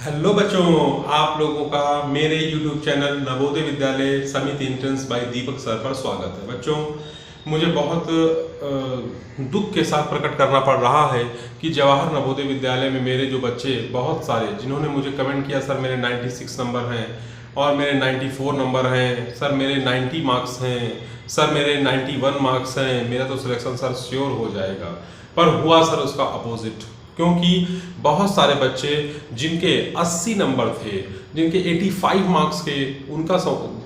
Hello बच्चों, आप लोगों का मेरे YouTube चैनल नवोदय विद्यालय समिति एंट्रेंस बाय दीपक सर पर स्वागत है। बच्चों, मुझे बहुत दुख के साथ प्रकट करना पड़ रहा है कि जवाहर नवोदय विद्यालय में मेरे जो बच्चे बहुत सारे जिन्होंने मुझे कमेंट किया, सर मेरे 96 नंबर हैं और मेरे 94 नंबर हैं, सर मेरे 90 मार्क्स हैं, सर मेरे 91 मार्क्स हैं, मेरा तो सिलेक्शन सर श्योर हो जाएगा। पर हुआ सर उसका अपोजिट, क्योंकि बहुत सारे बच्चे जिनके 80 नंबर थे, जिनके 85 मार्क्स के, उनका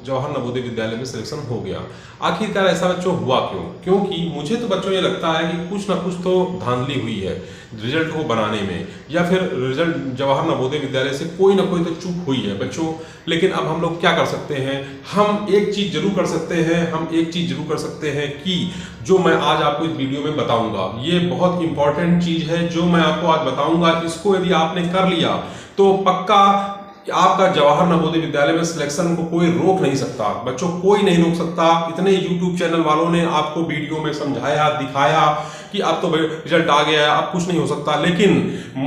जवाहर नवोदय विद्यालय में सिलेक्शन हो गया। आखिरकार ऐसा बच्चों हुआ क्यों? क्योंकि मुझे तो बच्चों ये लगता है कि कुछ ना कुछ तो धांधली हुई है रिजल्ट को बनाने में, या फिर रिजल्ट जवाहर नवोदय विद्यालय से कोई ना कोई तो चूक हुई है बच्चों। लेकिन अब हम लोग क्या कर सकते हैं? हम एक चीज़ जरूर कर सकते हैं कि जो मैं आज आपको इस वीडियो में बताऊंगा, ये बहुत इंपॉर्टेंट चीज़ है। जो मैं आपको आज बताऊंगा, इसको यदि आपने कर लिया तो पक्का आपका जवाहर नवोदय विद्यालय में सिलेक्शन को कोई रोक नहीं सकता बच्चों, कोई नहीं रोक सकता। इतने YouTube चैनल वालों ने आपको वीडियो में समझाया, दिखाया कि अब तो रिजल्ट आ गया है, अब कुछ नहीं हो सकता। लेकिन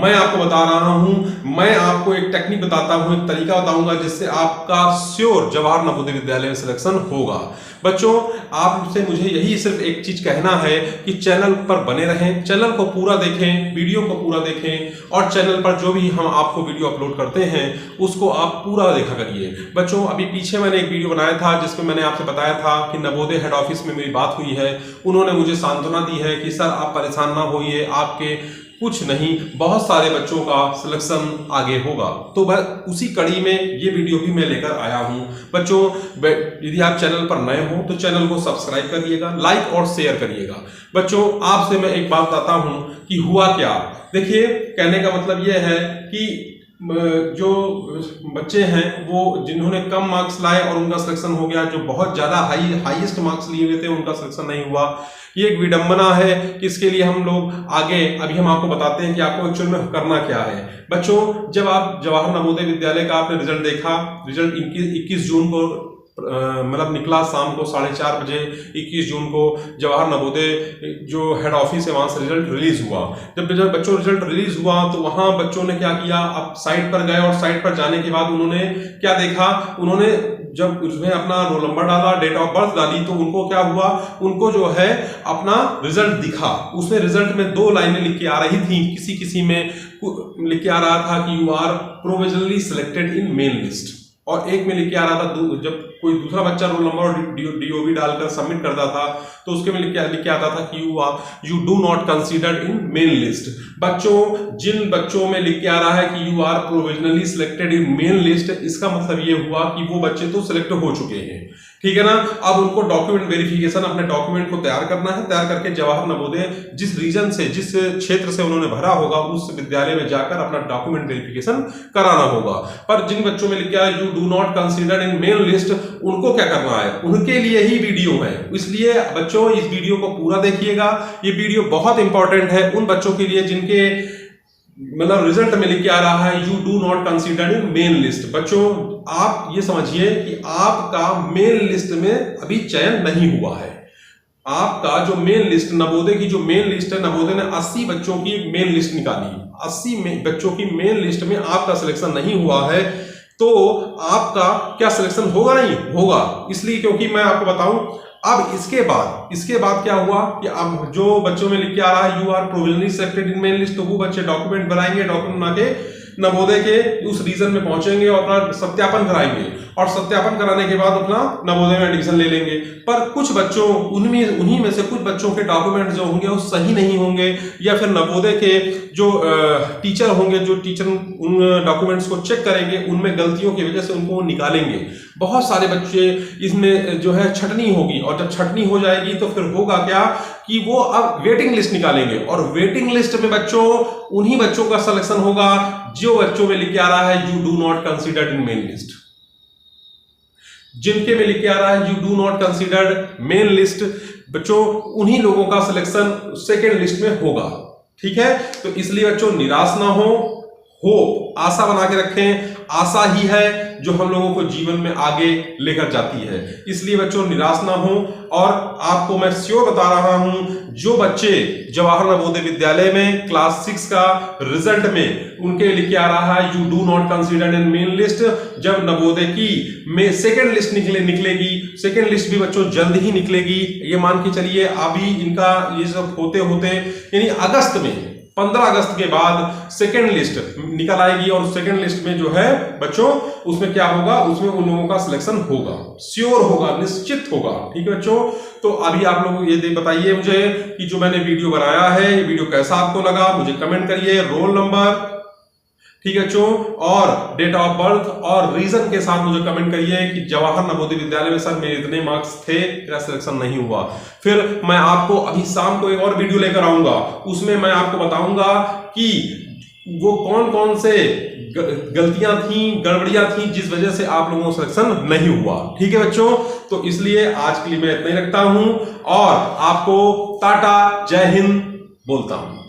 मैं आपको बता रहा हूं, मैं आपको एक टेक्निक बताता हूं, एक तरीका बताऊंगा जिससे आपका श्योर जवाहर नवोदय विद्यालय में सिलेक्शन होगा। बच्चों, आपसे मुझे यही सिर्फ एक चीज कहना है कि चैनल पर बने रहें, चैनल को पूरा देखें, वीडियो को पूरा देखें, और चैनल पर जो भी हम आपको वीडियो अपलोड करते हैं उसको आप पूरा देखा करिए। बच्चों, अभी पीछे मैंने एक वीडियो बनाया था जिसमें मैंने आपसे बताया था कि नवोदय हेड ऑफिस में मेरी बात हुई है। उन्होंने मुझे सांत्वना दी है कि सर आप परेशान ना होइए, आपके कुछ नहीं, बहुत सारे बच्चों का सिलेक्शन आगे होगा। तो बस उसी कड़ी में ये वीडियो भी मैं लेकर आया हूं। बच्चों, यदि आप चैनल पर नए हो तो चैनल को सब्सक्राइब करिएगा, लाइक और शेयर करिएगा। बच्चों, आपसे मैं एक बात बताता हूं कि हुआ क्या। देखिए, कहने का मतलब ये है कि जो बच्चे हैं वो जिन्होंने कम मार्क्स लाए और उनका सिलेक्शन हो गया, जो बहुत ज़्यादा हाईएस्ट मार्क्स लिए हुए थे उनका सिलेक्शन नहीं हुआ। ये एक विडंबना है कि इसके लिए हम लोग आगे अभी हम आपको बताते हैं कि आपको एक्चुअल में करना क्या है। बच्चों, जब आप जवाहर नवोदय विद्यालय का आपने रिजल्ट देखा, रिजल्ट 21 जून को मतलब निकला शाम को 4:30 बजे। 21 जून को जवाहर नवोदय जो हेड ऑफिस है वहां से रिजल्ट रिलीज हुआ। जब बच्चों रिजल्ट रिलीज हुआ तो वहां बच्चों ने क्या किया, अब साइट पर गए और साइट पर जाने के बाद उन्होंने क्या देखा, उन्होंने जब उसमें अपना रोल नंबर डाला, डेट ऑफ बर्थ डाली, तो उनको क्या हुआ, उनको जो है अपना रिजल्ट दिखा। उसमें रिजल्ट में 2 लाइनें लिख के आ रही थी, किसी में लिख के आ रहा था कि you are provisionally selected in main list, और एक में लिख के आ रहा था, जब कोई दूसरा बच्चा रोल नंबर और DOB डालकर सबमिट करता था तो उसके में लिख के आता था कि you do not considered in main list. बच्चों, जिन बच्चों में लिख के आ रहा है कि you are provisionally selected in main list, इसका मतलब ये हुआ कि वो बच्चे तो सिलेक्ट हो चुके हैं, ठीक है ना। अब उनको डॉक्यूमेंट वेरिफिकेशन, अपने डॉक्यूमेंट को तैयार करना है। तैयार करके जवाहर नवोदय जिस रीजन से, जिस क्षेत्र से उन्होंने भरा होगा, उस विद्यालय में जाकर अपना डॉक्यूमेंट वेरिफिकेशन कराना होगा। पर जिन बच्चों में लिख के आया you do not considered in main list, उनको क्या करना है, उनके लिए ही वीडियो है। इसलिए बच्चों, इस वीडियो को पूरा देखिएगा। ये वीडियो बहुत इंपॉर्टेंट है उन बच्चों के लिए जिनके मतलब रिजल्ट में लिख के आ रहा है you do not considered in main list. बच्चों, आप ये समझिए कि आपका मेन लिस्ट में अभी चयन नहीं हुआ है। आपका जो मेन लिस्ट, नवोदय की जो मेन लिस्ट है, नवोदय ने 80 बच्चों की एक मेन लिस्ट निकाली, 80 बच्चों की मेन लिस्ट में आपका सिलेक्शन नहीं हुआ है, तो आपका क्या सिलेक्शन होगा? नहीं होगा। इसलिए क्योंकि मैं आपको बताऊं, अब इसके बाद क्या हुआ कि अब जो बच्चों में लिख के आ रहा है you are provisionally selected in main list, तो वो बच्चे डॉक्यूमेंट बनाएंगे, डॉक्यूमेंट बना के नवोदय के उस रीजन में पहुंचेंगे और अपना सत्यापन कराएंगे, और सत्यापन कराने के बाद अपना नवोदय में एडमिशन ले लेंगे। पर कुछ बच्चों, उन्हीं में से कुछ बच्चों के डॉक्यूमेंट जो होंगे वो सही नहीं होंगे, या फिर नवोदय के जो टीचर होंगे, जो टीचर उन डॉक्यूमेंट्स को चेक करेंगे, उनमें गलतियों की वजह से उनको निकालेंगे। बहुत सारे बच्चे इसमें जो है छटनी होगी, और जब छटनी हो जाएगी तो फिर होगा क्या कि वो अब वेटिंग लिस्ट निकालेंगे, और वेटिंग लिस्ट में बच्चों उन्हीं बच्चों का सिलेक्शन होगा जो बच्चों में लिख के आ रहा है you do not considered in main list. जिनके में लिख के आ रहा है you do not considered main list, बच्चों उन्हीं लोगों का सिलेक्शन सेकेंड लिस्ट में होगा, ठीक है। तो इसलिए बच्चों निराश ना होप, आशा बना के रखें। आशा ही है जो हम लोगों को जीवन में आगे लेकर जाती है। इसलिए बच्चों निराश ना हो। और आपको मैं श्योर बता रहा हूं, जो बच्चे जवाहर नवोदय विद्यालय में क्लास 6 का रिजल्ट में उनके लिखे आ रहा है you do not consider in main list, जब नवोदय की में सेकेंड लिस्ट निकलेगी, सेकेंड लिस्ट भी बच्चों जल्द ही निकलेगी। ये मान के चलिए अभी इनका ये सब होते होते यानी अगस्त में 15 अगस्त के बाद सेकेंड लिस्ट निकल आएगी। और सेकेंड लिस्ट में जो है बच्चों उसमें क्या होगा, उसमें उन लोगों का सिलेक्शन होगा, श्योर होगा, निश्चित होगा। ठीक है बच्चों, तो अभी आप लोग ये बताइए मुझे कि जो मैंने वीडियो बनाया है ये वीडियो कैसा आपको लगा, मुझे कमेंट करिए। रोल नंबर, ठीक है बच्चों, और डेट ऑफ बर्थ और रीजन के साथ मुझे कमेंट करिए कि जवाहर नवोदय विद्यालय में सर मेरे इतने मार्क्स थे, मेरा सिलेक्शन नहीं हुआ। फिर मैं आपको अभी शाम को एक और वीडियो लेकर आऊंगा, उसमें मैं आपको बताऊंगा कि वो कौन कौन से गलतियां थी, गड़बड़ियां थी जिस वजह से आप लोगों को सिलेक्शन नहीं हुआ। ठीक है बच्चों, तो इसलिए आज के लिए मैं इतना ही रखता हूं और आपको टाटा जय हिंद बोलता हूं।